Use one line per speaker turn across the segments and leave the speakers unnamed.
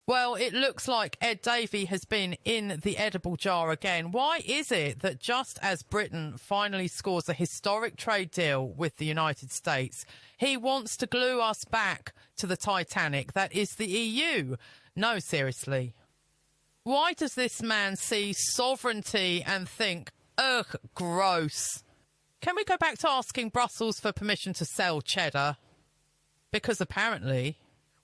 Well, it looks like Ed Davey has been in the edible jar again. Why is it that just as Britain finally scores a historic trade deal with the United States, he wants to glue us back to the Titanic that is the EU? No, seriously. Why does this man see sovereignty and think, ugh, gross? Can we go back to asking Brussels for permission to sell cheddar? Because apparently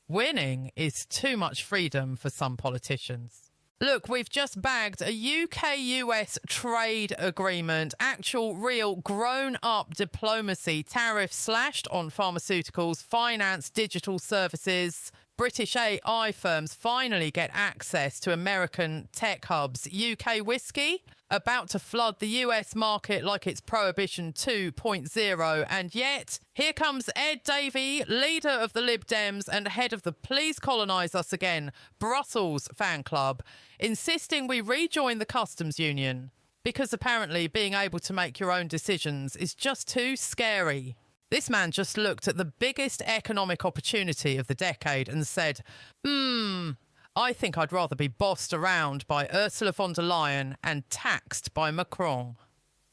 winning is too much freedom for some politicians. Look, we've just bagged a UK-US trade agreement, actual, real, grown-up diplomacy, tariffs slashed on pharmaceuticals, finance, digital services. British AI firms finally get access to American tech hubs. UK whiskey about to flood the US market like it's Prohibition 2.0. And yet, here comes Ed Davey, leader of the Lib Dems and head of the Please Colonise Us Again Brussels fan club, insisting we rejoin the customs union because apparently being able to make your own decisions is just too scary. This man just looked at the biggest economic opportunity of the decade and said, I think I'd rather be bossed around by Ursula von der Leyen and taxed by Macron.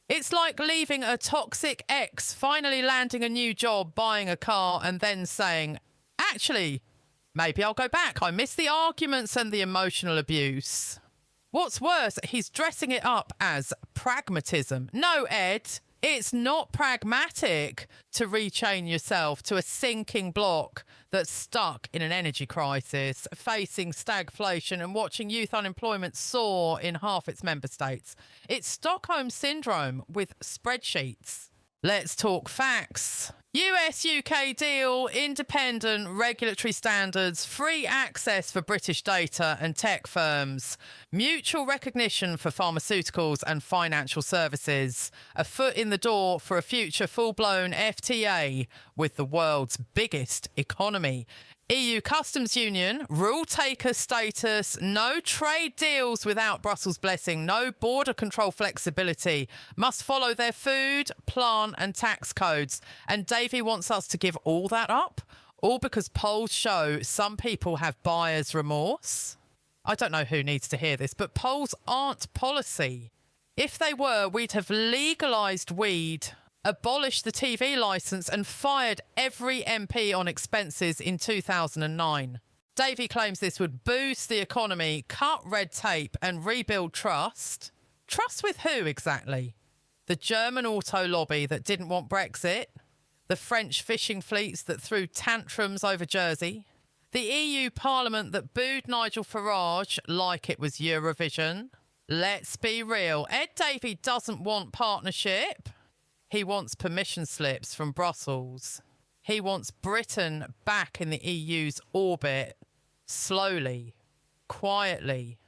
It's like leaving a toxic ex, finally landing a new job, buying a car and then saying, actually, maybe I'll go back. I miss the arguments and the emotional abuse. What's worse, he's dressing it up as pragmatism. No, Ed. It's not pragmatic to rechain yourself to a sinking block that's stuck in an energy crisis, facing stagflation and watching youth unemployment soar in half its member states. It's Stockholm Syndrome with spreadsheets. Let's talk facts. US-UK deal, independent regulatory standards, free access for British data and tech firms, mutual recognition for pharmaceuticals and financial services, a foot in the door for a future full-blown FTA with the world's biggest economy. EU customs union, rule taker status, no trade deals without Brussels blessing, no border control flexibility, must follow their food, plant and tax codes. And Davey wants us to give all that up, all because polls show some people have buyer's remorse. I don't know who needs to hear this, but polls aren't policy. If they were, we'd have legalised weed, abolished the TV licence and fired every MP on expenses in 2009. Davey claims this would boost the economy, cut red tape and rebuild trust. Trust with who exactly? The German auto lobby that didn't want Brexit? The French fishing fleets that threw tantrums over Jersey? The EU Parliament that booed Nigel Farage like it was Eurovision? Let's be real, Ed Davey doesn't want partnership. He wants permission slips from Brussels. He wants Britain back in the EU's orbit, slowly, quietly,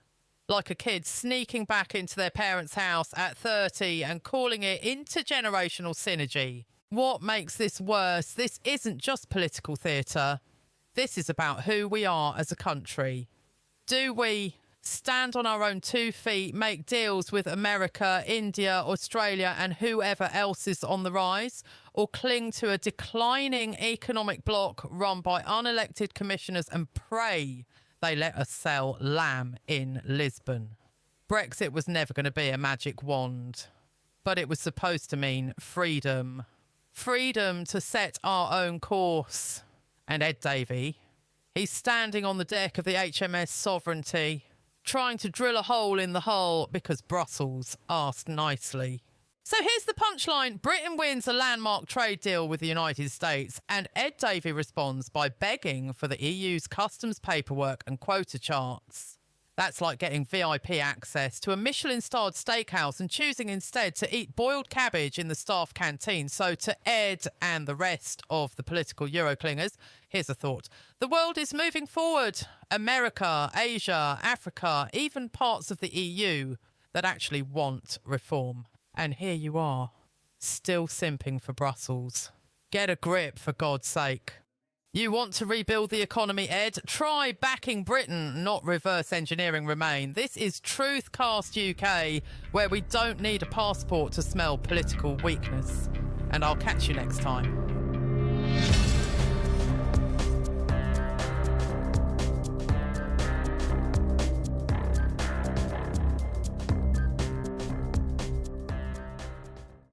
like a kid sneaking back into their parents' house at 30 and calling it intergenerational synergy. What makes this worse? This isn't just political theatre. This is about who we are as a country. Do we stand on our own 2 feet, make deals with America, India, Australia and whoever else is on the rise, or cling to a declining economic bloc run by unelected commissioners and pray they let us sell lamb in Lisbon? Brexit was never going to be a magic wand, but it was supposed to mean freedom. Freedom to set our own course. And Ed Davey, he's standing on the deck of the HMS Sovereignty, trying to drill a hole in the hull because Brussels asked nicely. So here's the punchline. Britain wins a landmark trade deal with the United States, and Ed Davey responds by begging for the EU's customs paperwork and quota charts. That's like getting VIP access to a Michelin-starred steakhouse and choosing instead to eat boiled cabbage in the staff canteen. So to Ed and the rest of the political Euroclingers, here's a thought. The world is moving forward. America, Asia, Africa, even parts of the EU that actually want reform. And here you are, still simping for Brussels. Get a grip, for God's sake. You want to rebuild the economy, Ed? Try backing Britain, not reverse engineering Remain. This is TruthCast UK, where we don't need a passport to smell political weakness. And I'll catch you next time.